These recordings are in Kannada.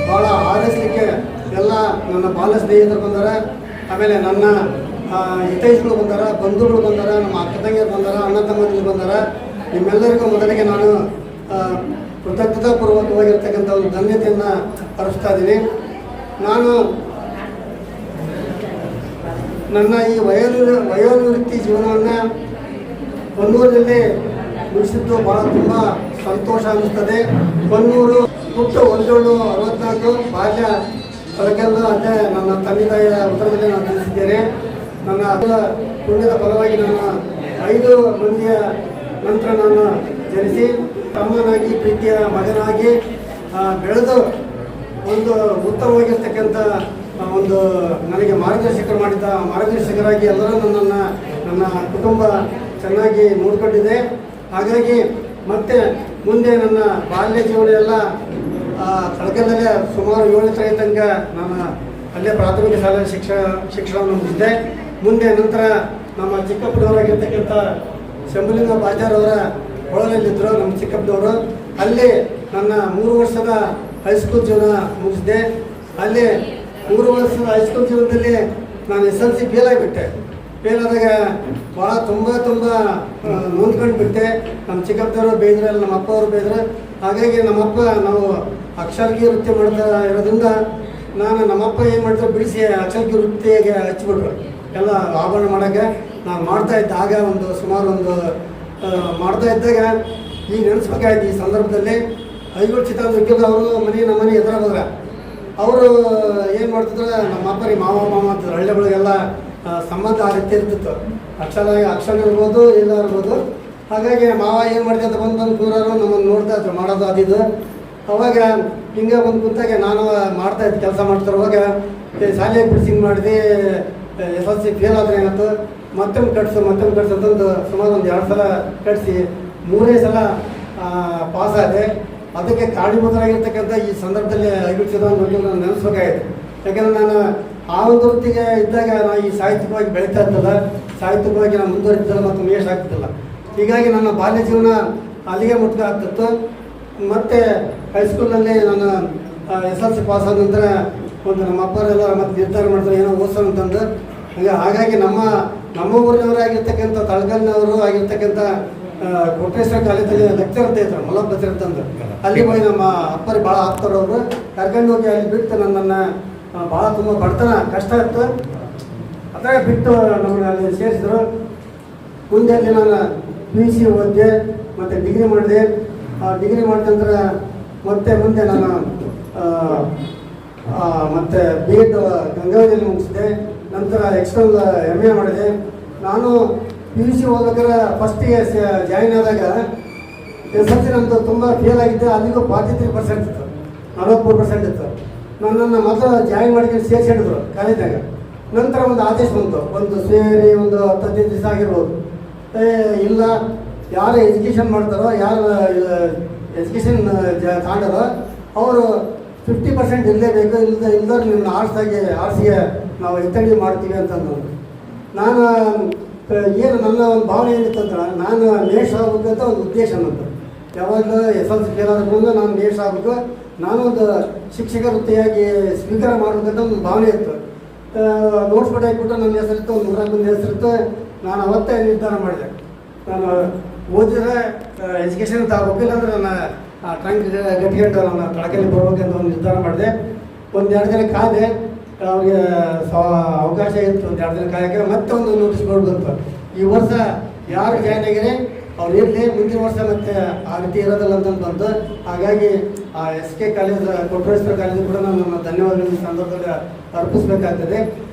ಭಾಳ ಆರೈಸಲಿಕ್ಕೆ ಎಲ್ಲ ನನ್ನ ಬಾಲ ಸ್ನೇಹಿತರು ಬಂದಾರ, ಆಮೇಲೆ ನನ್ನ ಹಿತೈಷಿಗಳು ಬಂದಾರ, ಬಂಧುಗಳು ಬಂದಾರ, ನಮ್ಮ ಅಕ್ಕ ತಂಗಿಯರು ಬಂದಾರ, ಅಣ್ಣ ತಮ್ಮಂದಿರು ಬಂದಾರ. ನಿಮ್ಮೆಲ್ಲರಿಗೂ ಮೊದಲಿಗೆ ನಾನು ಕೃತಜ್ಞತಾಪೂರ್ವಕವಾಗಿರ್ತಕ್ಕಂಥ ಒಂದು ಧನ್ಯತೆಯನ್ನು ಅರ್ಪಿಸ್ತಾ ಇದ್ದೀನಿ. ನಾನು ನನ್ನ ಈ ವಯೋನಿವೃತ್ತಿ ಜೀವನವನ್ನು ಹೊನ್ನೂರಿನಲ್ಲಿ ಮುಗಿಸಿದ್ದು ಭಾಳ ತುಂಬ ಸಂತೋಷ ಅನ್ನಿಸ್ತದೆ. ಹೊನ್ನೂರು ಹುಟ್ಟು 1764 ಬಾಲ್ಯ ಹೊರಗೆಲ್ಲ ಅದೇ ನನ್ನ ತಂದೆ ತಾಯಿಯ ಉತ್ತರದಲ್ಲಿ ನಾನು ತಿಳಿಸಿದ್ದೇನೆ. ನನ್ನ ಪುಣ್ಯದ ಫಲವಾಗಿ ನನ್ನ 5 ಮಂದಿಯ ನಂತರ ನಾನು ಜನಿಸಿ ತಮ್ಮನಾಗಿ ಪ್ರೀತಿಯ ಮಗನಾಗಿ ಬೆಳೆದು ಒಂದು ಉತ್ತಮವಾಗಿರ್ತಕ್ಕಂಥ ಒಂದು ನನಗೆ ಮಾರ್ಗದರ್ಶಕರಾಗಿ ಎಲ್ಲರೂ ನನ್ನ ಕುಟುಂಬ ಚೆನ್ನಾಗಿ ನೋಡಿಕೊಂಡಿದೆ. ಹಾಗಾಗಿ ಮತ್ತೆ ಮುಂದೆ ನನ್ನ ಬಾಲ್ಯ ಜೀವನ ಎಲ್ಲ ತಳಕಲ್ಲೇ ಸುಮಾರು 7ನೇ ತರಗತಿ ತನಕ ನಾನು ಅಲ್ಲೇ ಪ್ರಾಥಮಿಕ ಶಾಲೆ ಶಿಕ್ಷಣವನ್ನು ಮುಗಿಸಿದ್ದೆ. ಮುಂದೆ ನಂತರ ನಮ್ಮ ಚಿಕ್ಕಪ್ಪನವರಾಗಿರ್ತಕ್ಕಂಥ ಶಂಭುಲಿಂಗ ಬಾಜಾರವರ ಹೊಳಲಲ್ಲಿದ್ದರು ನಮ್ಮ ಚಿಕ್ಕಪ್ಪನವರು. ಅಲ್ಲಿ ನನ್ನ 3 ವರ್ಷದ ಹೈಸ್ಕೂಲ್ ಜೀವನ ಮುಗಿಸಿದೆ. ಅಲ್ಲಿ 3 ವರ್ಷದ ಹೈಸ್ಕೂಲ್ ಜೀವನದಲ್ಲಿ ನಾನು SLC ಫೇಲ್ ಆಗಿಬಿಟ್ಟೆ. ಫೇಲ್ ಆದಾಗ ಭಾಳ ತುಂಬ ನೊಂದ್ಕೊಂಡು ಬಿಟ್ಟೆ. ನಮ್ಮ ಚಿಕ್ಕಪ್ಪನವರು ಬೇಯ್ದ್ರು, ನಮ್ಮ ಅಪ್ಪ ಅವರು ಬೇಯ್ದ್ರು. ಹಾಗಾಗಿ ನಮ್ಮಪ್ಪ ನಾವು ಅಕ್ಷರಗಿ ವೃತ್ತಿ ಮಾಡ್ತಾ ಇರೋದ್ರಿಂದ ನಮ್ಮಪ್ಪ ಏನು ಮಾಡ್ತಾರೆ, ಬಿಡಿಸಿ ಅಕ್ಷರಗಿ ವೃತ್ತಿಗೆ ಹಚ್ಬಿಟ್ರು. ಎಲ್ಲ ಆಭರಣ ಮಾಡೋಕ್ಕೆ ನಾನು ಮಾಡ್ತಾಯಿದ್ದೆ. ಆಗ ಸುಮಾರು ಮಾಡ್ತಾ ಇದ್ದಾಗ ಈಗ ನೆನೆಸ್ಬೇಕಾಯ್ತು. ಈ ಸಂದರ್ಭದಲ್ಲಿ ಐಗೋಳು ಚಿತ್ರದುರ್ಗದ ಅವರು ನಮ್ಮ ಮನೆ ಎದುರ ಹೋದ್ರೆ ಅವರು ಏನು ಮಾಡ್ತಿದ್ರು, ನಮ್ಮ ಅಪ್ಪರಿಗೆ ಮಾವ ಅಂತಿದ್ರು. ಹಳ್ಳಿಗಳಿಗೆಲ್ಲ ಸಂಬಂಧ ಆ ರೀತಿ ಇರ್ತಿತ್ತು. ಅಕ್ಷರ ಇರ್ಬೋದು, ಇಲ್ಲ ಇರ್ಬೋದು. ಹಾಗಾಗಿ ಮಾವ ಏನು ಮಾಡ್ತಾ ಅಂತ ಬಂದು ಕೂರೋರು ನಮ್ಮನ್ನು ನೋಡ್ತಾ ಇದ್ರು ಮಾಡೋದು ಅದಿದ್ದು. ಅವಾಗ ಹಿಂಗೆ ಕುಂತಾಗ ನಾನು ಮಾಡ್ತಾಯಿದ್ದೆ, ಕೆಲಸ ಮಾಡ್ತಿರುವಾಗ ಶಾಲೆಗೆ ಬಿಡಿಸಿಂಗ್ ಮಾಡಿದೆ. SLC ಫೇಲ್ ಆದರೆ ಏನಾಯ್ತು, ಮತ್ತೊಮ್ಮೆ ಕಟ್ಸು ಅಂತಂದು ಸುಮಾರು 2 ಸಲ ಕಟ್ಟಿಸಿ 3ನೇ ಸಲ ಪಾಸ್ ಆದೆ. ಅದಕ್ಕೆ ಕಾರಣೀಭೂತರಾಗಿರ್ತಕ್ಕಂಥ ಈ ಸಂದರ್ಭದಲ್ಲಿ ಐಗುಳಿಸಿದ ನಾನು ನೆನೆಸ್ಬೇಕಾಗಿತ್ತು. ಯಾಕೆಂದರೆ ನಾನು ಆ ಒಂದು ವೃತ್ತಿಗೆ ಇದ್ದಾಗ ನಾನು ಈ ಸಾಹಿತ್ಯಿಕವಾಗಿ ಬೆಳೀತಾ ಇದ್ದಲ್ಲ, ಸಾಹಿತ್ಯಿಕವಾಗಿ ನಾನು ಮುಂದುವರಿತಿದ್ದಲ್ಲ ಮತ್ತು ಮೇಷ ಆಗ್ತಿದ್ದಿಲ್ಲ. ಹೀಗಾಗಿ ನನ್ನ ಬಾಲ್ಯ ಜೀವನ ಅಲ್ಲಿಗೆ ಮುಟ್ಕ ಆಗ್ತಿತ್ತು. ಮತ್ತು ಹೈಸ್ಕೂಲಲ್ಲಿ ನಾನು SLC ಪಾಸ್ ಆದ ನಂತರ ನಮ್ಮ ಅಪ್ಪರೆಲ್ಲ ಮತ್ತೆ ನಿರ್ಧಾರ ಮಾಡ್ತಾರೆ ಏನೋ ಓದಿಸೋಣ ಅಂತಂದು. ಹಾಗಾಗಿ ನಮ್ಮ ಊರಿನವರಾಗಿರ್ತಕ್ಕಂಥ ತಳಗಲ್ನವರು ಆಗಿರ್ತಕ್ಕಂಥ ಕೋಟೇಶ್ವರ ಕಾಲೇಜಲ್ಲಿ ಲೆಕ್ಚರ್ ಅಂತ ಇದ್ರು, ಮಲ್ಲಪ್ಪ ಅಂತಂದು. ಅಲ್ಲಿ ಹೋಗಿ ನಮ್ಮ ಅಪ್ಪರಿಗೆ ಭಾಳ ಆಗ್ತಾರವರು ಕರ್ಕೊಂಡು ಹೋಗಿ ಅಲ್ಲಿ ಬಿಟ್ಟು ನನ್ನನ್ನು ಭಾಳ ತುಂಬ ಬಡತನ ಕಷ್ಟ ಇತ್ತು. ಅದಾಗ ಬಿಟ್ಟು ನಮ್ಮನ್ನು ಅಲ್ಲಿ ಸೇರಿಸಿದ್ರು. ಮುಂದೆ ಅಲ್ಲಿ ನಾನು PUC ಓದಿದೆ ಮತ್ತು ಡಿಗ್ರಿ ಮಾಡಿದೆ. ಡಿಗ್ರಿ ಮಾಡಿದ ನಂತರ ಮತ್ತೆ ಮುಂದೆ ನಾನು ಮತ್ತು B.Ed ಗಂಗಾವತಿಯಲ್ಲಿ ಮುಗಿಸಿದೆ. ನಂತರ ಎಕ್ಸ್ಟರ್ನಲ್ MA ಮಾಡಿದೆ. ನಾನು PUC ಓದ್ಬೇಕಾದ್ರೆ ಫಸ್ಟಿಗೆ ಜಾಯಿನ್ ಆದಾಗ SLC ನಂದು ತುಂಬ ಫೇಲ್ ಆಗಿದ್ದೆ. ಅಲ್ಲಿಗೂ 43% ಇತ್ತು, 43% ಇತ್ತು. ನನ್ನನ್ನು ಮೊದಲು ಜಾಯಿನ್ ಮಾಡಿ ಸೇರಿಸಿದ್ರು ಕಾಲೇಜಾಗ. ನಂತರ ಒಂದು ಆದೇಶ ಬಂತು, ಸೇರಿ 10-15 ದಿವಸ ಆಗಿರ್ಬೋದು. ಇಲ್ಲ, ಯಾರು ಎಜುಕೇಷನ್ ಮಾಡ್ತಾರೋ, ಯಾರು ಎಜುಕೇಷನ್ ತಾಂಡರೋ ಅವರು 50% ಇರಲೇಬೇಕು, ಇಲ್ದವ್ರು ನಿಮ್ಮನ್ನ ಆರ್ಸಿಗೆ ನಾವು ಎತ್ತಡಿ ಮಾಡ್ತೀವಿ ಅಂತಂದು. ನಾನು ಏನು ನನ್ನ ಒಂದು ಭಾವನೆ ಏನಿತ್ತಂದ್ರೆ, ನಾನು ಮೇಷ ಆಗಬೇಕಂತ ಒಂದು ಉದ್ದೇಶ ನನ್ನದು. ಯಾವಾಗಲೂ SLC ಫೇಲ್ ಆದ್ರೂ ನಾನು ಮೇಷ ಆಗಬೇಕು, ನಾನು ಒಂದು ಶಿಕ್ಷಕ ವೃತ್ತಿಯಾಗಿ ಸ್ವೀಕಾರ ಮಾಡಬೇಕಂತ ಒಂದು ಭಾವನೆ ಇತ್ತು. ನೋಟ್ಸ್ ಬೋರ್ಡ್ ಹಾಕಿಬಿಟ್ಟು ನನ್ನ ಹೆಸರಿತ್ತು, ಒಂದು 100 ಮಂದಿ ಹೆಸರಿತ್ತು. ನಾನು ಅವತ್ತೇ ನಿರ್ಧಾರ ಮಾಡಿದೆ, ನಾನು ಓದಿದ್ರೆ ಎಜುಕೇಷನ್ ತಗೋಬೇಕು, ಇಲ್ಲಾಂದ್ರೆ ನನ್ನ ಟ್ರಂಕ್ ಗಟ್ಟಿಗೆಟ್ಟು ನನ್ನ ತಳಕಲ್ಲಿ ಬರ್ಬೇಕಂತ ಒಂದು ನಿರ್ಧಾರ ಮಾಡಿದೆ. ಒಂದು 2 ದಿನ ಕಾದೆ, ಅವ್ರಿಗೆ ಅವಕಾಶ ಇತ್ತು. ಒಂದು 2 ದಿನ ಕಾಯಕ್ಕೆ ಮತ್ತೆ ಒಂದು ನೋಟಿಸ್ ಬೋರ್ಡ್ ಬಂತು, ಈ ವರ್ಷ ಯಾರು ಜಾಯ್ನ್ ಆಗಿರಿ ಅವ್ರು ಇರಲಿ, ಮುಂದಿನ ವರ್ಷ ಮತ್ತೆ ಆ ರೀತಿ ಇರೋದಿಲ್ಲ ಅಂತ ಬಂತು. ಹಾಗಾಗಿ ಆ SK ಕಾಲೇಜ್, ಕೊಟ್ರೇಶ್ವರ ಕಾಲೇಜ್ ಕೂಡ ನಾನು ನನ್ನ ಧನ್ಯವಾದಗಳ ಸಂದರ್ಭದಲ್ಲಿ ಅರ್ಪಿಸಬೇಕಾಗ್ತದೆ.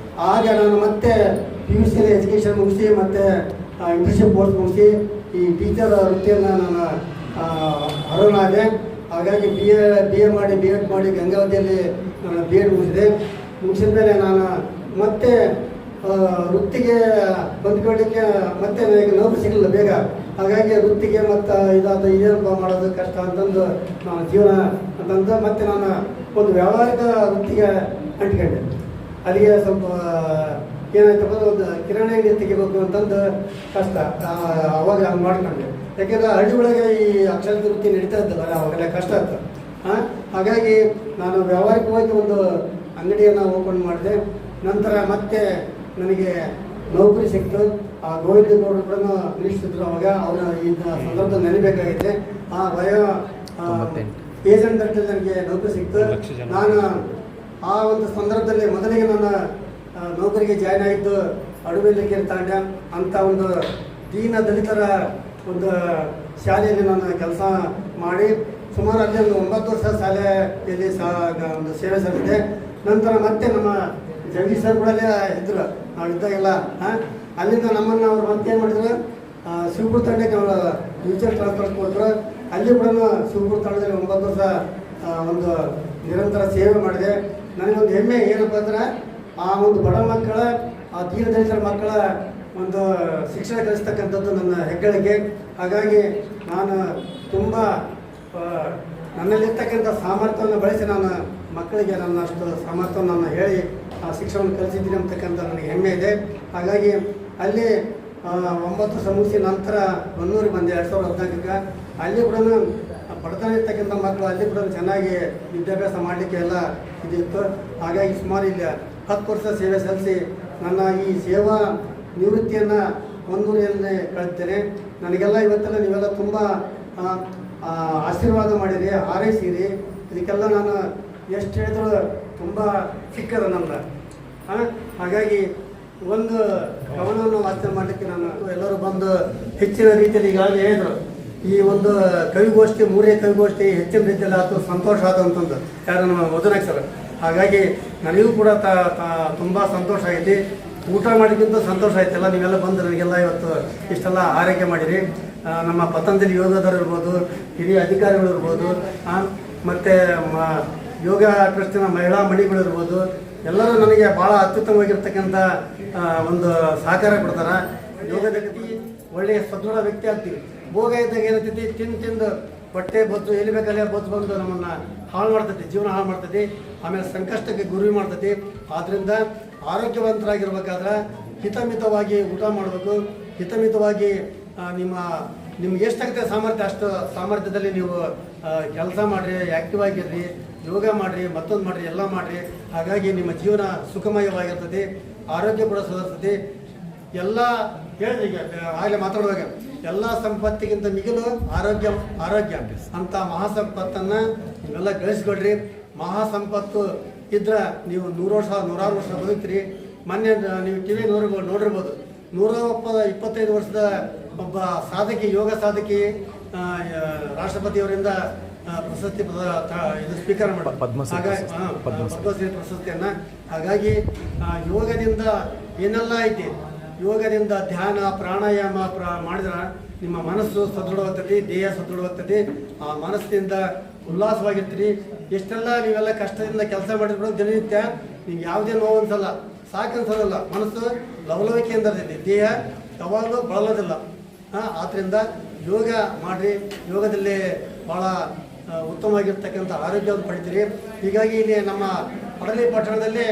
ಆಗ ನಾನು ಮತ್ತೆ PUC ಎಜುಕೇಷನ್ ಮುಗಿಸಿ ಮತ್ತೆ ಇಂಟರ್ನ್ಶಿಪ್ ಕೋರ್ಸ್ ಮುಗಿಸಿ ಈ ಟೀಚರ್ ವೃತ್ತಿಯನ್ನು ನಾನು ಅರ್ಹನಾದೆ. ಹಾಗಾಗಿ BA ಮಾಡಿ B.Ed ಮಾಡಿ ಗಂಗಾವತಿಯಲ್ಲಿ ನಾನು B.Ed ಮುಗಿಸಿದ ಮೇಲೆ ನಾನು ಮತ್ತೆ ವೃತ್ತಿಗೆ ಹೊಂದ್ಕೊಳ್ಳಿಕ್ಕೆ ಮತ್ತೆ ನನಗೆ ನೌಕರಿ ಸಿಗಲಿಲ್ಲ ಬೇಗ. ಹಾಗಾಗಿ ವೃತ್ತಿಗೆ ಮತ್ತು ಇದೇನಪ್ಪ ಮಾಡೋದು ಕಷ್ಟ ಅಂತಂದು ನಾನು ಜೀವನ ಅಂತಂದು ಮತ್ತೆ ನಾನು ಒಂದು ವ್ಯಾವಹಾರಿಕ ವೃತ್ತಿಗೆ ಅಂಟ್ಕೊಂಡೆ. ಅಲ್ಲಿಗೆ ಸ್ವಲ್ಪ ಏನಾಯ್ತಪ್ಪ, ಒಂದು ಕಿರಾಣಿ ಅಂಗಡಿ ತೆಗಿಬೇಕು ಅಂತಂದು ಕಷ್ಟ. ಅವಾಗ ಹಂಗೆ ಮಾಡ್ಕೊಂಡೆ, ಯಾಕೆಂದರೆ ಹಳ್ಳಿ ಒಳಗೆ ಈ ಅಕ್ಷರ ವೃತ್ತಿ ನಡೀತಾ ಇದ್ದಲ್ಲ, ಅವಾಗೆಲ್ಲ ಕಷ್ಟ ಆಯ್ತು. ಹಾಗಾಗಿ ನಾನು ವ್ಯಾವಹಾರಿಕವಾಗಿ ಒಂದು ಅಂಗಡಿಯನ್ನು ಓಪನ್ ಮಾಡಿದೆ. ನಂತರ ಮತ್ತೆ ನನಗೆ ನೌಕರಿ ಸಿಕ್ತು. ಆ ಗೋವಿಂದ ಗೌಡರು ಕೂಡ ನಿಲ್ಲಿಸ್ತಿದ್ರು ಅವಾಗ. ಅವರ ಈ ಸಂದರ್ಭದಲ್ಲಿ ನೆನಬೇಕಾಗಿದೆ. ಆ ಏಜೆಂಟ್ ಅಂತ ನನಗೆ ನೌಕರಿ ಸಿಕ್ತು. ನಾನು ಆ ಒಂದು ಸಂದರ್ಭದಲ್ಲಿ ಮೊದಲಿಗೆ ನನ್ನ ನೌಕರಿಗೆ ಜಾಯ್ನ್ ಆಗಿದ್ದು ಅಡುವೆಲಿಗೆ ತಾಂಡ ಅಂತ ಒಂದು ದೀನ ದಲಿತರ ಒಂದು ಶಾಲೆಯಲ್ಲಿ ನಾನು ಕೆಲಸ ಮಾಡಿ ಸುಮಾರು ಅಲ್ಲಿ ಒಂದು 9 ವರ್ಷ ಶಾಲೆಯಲ್ಲಿ ಒಂದು ಸೇವೆ ಸಲ್ಲಿಸಿದೆ. ನಂತರ ಮತ್ತೆ ನಮ್ಮ ಜಗದೀಶ್ ಸರ್ ಕೂಡ ಇದ್ರು, ನಾವು ಇದ್ದಾಗೆಲ್ಲ. ಅಲ್ಲಿಂದ ನಮ್ಮನ್ನು ಅವ್ರು ಮತ್ತೆ ಏನು ಮಾಡಿದ್ರು, ಶಿವಪುರ ತಂಡಕ್ಕೆ ಅವರು ಫ್ಯೂಚರ್ ಟ್ರಾನ್ಸ್ಫರ್ ಕೊಟ್ಟರು. ಅಲ್ಲಿ ಕೂಡ ಶಿವಪುರ ತಂಡದಲ್ಲಿ 9 ವರ್ಷ ಒಂದು ನಿರಂತರ ಸೇವೆ ಮಾಡಿದೆ. ನನಗೊಂದು ಹೆಮ್ಮೆ ಏನಪ್ಪ ಅಂದ್ರೆ, ಆ ಒಂದು ಬಡ ಮಕ್ಕಳ, ಆ ದೀನದಲಿತರ ಮಕ್ಕಳ ಒಂದು ಶಿಕ್ಷಣ ಕಲಿಸ್ತಕ್ಕಂಥದ್ದು ನನ್ನ ಹೆಗ್ಗಳಿಕೆ. ಹಾಗಾಗಿ ನಾನು ತುಂಬ ನನ್ನಲ್ಲಿರ್ತಕ್ಕಂಥ ಸಾಮರ್ಥ್ಯವನ್ನು ಬಳಸಿ ನಾನು ಮಕ್ಕಳಿಗೆ ನನ್ನಷ್ಟು ಸಾಮರ್ಥ್ಯವನ್ನು ನಾನು ಹೇಳಿ ಆ ಶಿಕ್ಷಣವನ್ನು ಕಲಿಸಿದ್ದೀನಿ ಅಂತಕ್ಕಂಥ ನನಗೆ ಹೆಮ್ಮೆ ಇದೆ. ಹಾಗಾಗಿ ಅಲ್ಲಿ 9 ವರ್ಷ ಮುಗಿಸಿ ನಂತರ ಹೊನ್ನೂರಿಗೆ ಬಂದೆ 2014ಕ್ಕೆ. ಅಲ್ಲಿ ಕೂಡ ಬಡತನ ಇರ್ತಕ್ಕಂಥ ಮಕ್ಕಳು ಅಲ್ಲಿ ಕೂಡ ಚೆನ್ನಾಗಿ ವಿದ್ಯಾಭ್ಯಾಸ ಮಾಡಲಿಕ್ಕೆ ಎಲ್ಲ ಇದಿತ್ತು. ಹಾಗಾಗಿ ಸುಮಾರು ಇಲ್ಲಿ 10 ವರ್ಷ ಸೇವೆ ಸಲ್ಲಿಸಿ ನನ್ನ ಈ ಸೇವಾ ನಿವೃತ್ತಿಯನ್ನು ಹೊನ್ನೂರಿನಲ್ಲಿ ಕಳಿಸ್ತೇನೆ. ನನಗೆಲ್ಲ ಇವತ್ತೆಲ್ಲ ನೀವೆಲ್ಲ ತುಂಬ ಆಶೀರ್ವಾದ ಮಾಡಿರಿ, ಹಾರೈಸಿರಿ. ಇದಕ್ಕೆಲ್ಲ ನಾನು ಎಷ್ಟು ಹೇಳಿದ್ರು ತುಂಬ ಸಿಕ್ಕದ ನಮ್ದು. ಹಾಗಾಗಿ ಒಂದು ಗಮನವನ್ನು ವಾಚನ ಮಾಡಲಿಕ್ಕೆ ನಾನು ಎಲ್ಲರೂ ಬಂದು ಹೆಚ್ಚಿನ ರೀತಿಯಲ್ಲಿ ಈಗಾಗಲೇ ಹೇಳಿದರು. ಈ ಒಂದು ಕವಿಗೋಷ್ಠಿ, 3ನೇ ಕವಿಗೋಷ್ಠಿ ಹೆಚ್ಚಿನ ರೀತಿಯಲ್ಲಿ ಆಯ್ತು, ಸಂತೋಷ ಆಯ್ತು ಅಂತಂದು ಯಾರು ನಮ್ಮ ಮಧುನಾಯಕ್ ಸರ್. ಹಾಗಾಗಿ ನನಗೂ ಕೂಡ ತುಂಬ ಸಂತೋಷ ಆಗೈತಿ. ಊಟ ಮಾಡೋಕ್ಕಿಂತ ಸಂತೋಷ ಆಯ್ತಲ್ಲ, ನೀವೆಲ್ಲ ಬಂದು ನನಗೆಲ್ಲ ಇವತ್ತು ಇಷ್ಟೆಲ್ಲ ಆರೈಕೆ ಮಾಡಿರಿ. ನಮ್ಮ ಪತಂಜಲಿ ಯೋಗದವರು ಇರ್ಬೋದು, ಹಿರಿಯ ಅಧಿಕಾರಿಗಳು ಇರ್ಬೋದು, ಮತ್ತು ಯೋಗ ಟ್ರಸ್ಟಿನ ಮಹಿಳಾ ಮಣಿಗಳು ಇರ್ಬೋದು, ಎಲ್ಲರೂ ನನಗೆ ಭಾಳ ಅತ್ಯುತ್ತಮವಾಗಿರ್ತಕ್ಕಂಥ ಒಂದು ಸಹಕಾರ ಕೊಡ್ತಾರೆ. ಯೋಗದಲ್ಲಿ ಒಳ್ಳೆಯ ಸದೃಢ ವ್ಯಕ್ತಿ ಆಗ್ತೀವಿ. ಭೋಗ ಇದ್ದಾಗ ಏನಂತೈತಿ, ತಿಂದು ಬಟ್ಟೆ ಬೊತ್ತು ಎಲ್ಲಿ ಬೇಕಲ್ಲೇ ಬೊತ್ತು ಬಂದು ನಮ್ಮನ್ನು ಹಾಳು ಮಾಡ್ತೈತಿ, ಜೀವನ ಹಾಳು ಮಾಡ್ತೈತಿ, ಆಮೇಲೆ ಸಂಕಷ್ಟಕ್ಕೆ ಗುರಿ ಮಾಡ್ತೈತಿ. ಆದ್ದರಿಂದ ಆರೋಗ್ಯವಂತರಾಗಿರ್ಬೇಕಾದ್ರೆ ಹಿತಮಿತವಾಗಿ ಊಟ ಮಾಡಬೇಕು. ಹಿತಮಿತವಾಗಿ ನಿಮ್ಗೆ ಎಷ್ಟಾಗುತ್ತೆ ಸಾಮರ್ಥ್ಯ ಅಷ್ಟು ಸಾಮರ್ಥ್ಯದಲ್ಲಿ ನೀವು ಕೆಲಸ ಮಾಡಿರಿ, ಆ್ಯಕ್ಟಿವ್ ಆಗಿರ್ರಿ, ಯೋಗ ಮಾಡಿರಿ, ಮತ್ತೊಂದು ಮಾಡಿರಿ, ಎಲ್ಲ ಮಾಡಿರಿ. ಹಾಗಾಗಿ ನಿಮ್ಮ ಜೀವನ ಸುಖಮಯವಾಗಿರ್ತದೆ, ಆರೋಗ್ಯ ಕೂಡ ಸುಧಾರಿಸ್ತದೆ. ಎಲ್ಲ ಹೇಳಿದ್ರೆ ಈಗ ಆಗಲೇ ಮಾತಾಡುವಾಗ ಎಲ್ಲ ಸಂಪತ್ತಿಗಿಂತ ಮಿಗಿಲು ಆರೋಗ್ಯ ಅಂತ ಮಹಾಸಂಪತ್ತನ್ನು ನೀವೆಲ್ಲ ಗಳಿಸ್ಕೊಡ್ರಿ. ಮಹಾಸಂಪತ್ತು ಇದ್ರೆ ನೀವು 100 ವರ್ಷ 106 ವರ್ಷ ಬದುಕ್ತೀರಿ. ಮೊನ್ನೆ ನೀವು TV ನೋಡಿರ್ಬೋದು, 125 ವರ್ಷದ ಒಬ್ಬ ಸಾಧಕಿ, ಯೋಗ ಸಾಧಕಿ, ರಾಷ್ಟ್ರಪತಿಯವರಿಂದ ಪ್ರಶಸ್ತಿ ಇದು ಸ್ವೀಕಾರ ಮಾಡಿ ಪದ್ಮಶ್ರೀ ಪ್ರಶಸ್ತಿಯನ್ನು. ಹಾಗಾಗಿ ಯೋಗದಿಂದ ಏನೆಲ್ಲ ಐತಿ, ಯೋಗದಿಂದ ಧ್ಯಾನ ಪ್ರಾಣಾಯಾಮ ಮಾಡಿದ್ರೆ ನಿಮ್ಮ ಮನಸ್ಸು ಸದೃಢವಾಗ್ತದೆ, ದೇಹ ಸದೃಢವಾಗ್ತದೆ. ಆ ಮನಸ್ಸಿನಿಂದ ಉಲ್ಲಾಸವಾಗಿರ್ತೀರಿ. ಎಷ್ಟೆಲ್ಲ ನೀವೆಲ್ಲ ಕಷ್ಟದಿಂದ ಕೆಲಸ ಮಾಡಿದ್ರು ದಿನನಿತ್ಯ ನೀವು ಯಾವುದೇ ನೋವು ಅನ್ಸಲ್ಲ, ಸಾಕನ್ಸೋದಲ್ಲ, ಮನಸ್ಸು ಲವಲವಿಕೆಯಿಂದ ಇರ್ತೈತಿ, ದೇಹ ಯಾವಾಗಲೂ ಬಳಲೋದಿಲ್ಲ. ಆದ್ದರಿಂದ ಯೋಗ ಮಾಡಿರಿ. ಯೋಗದಲ್ಲಿ ಭಾಳ ಉತ್ತಮವಾಗಿರ್ತಕ್ಕಂಥ ಆರೋಗ್ಯವನ್ನು ಪಡಿತೀರಿ. ಹೀಗಾಗಿ ಇಲ್ಲಿ ನಮ್ಮ ಪಡಲಿ ಪಟ್ಟಣದಲ್ಲಿ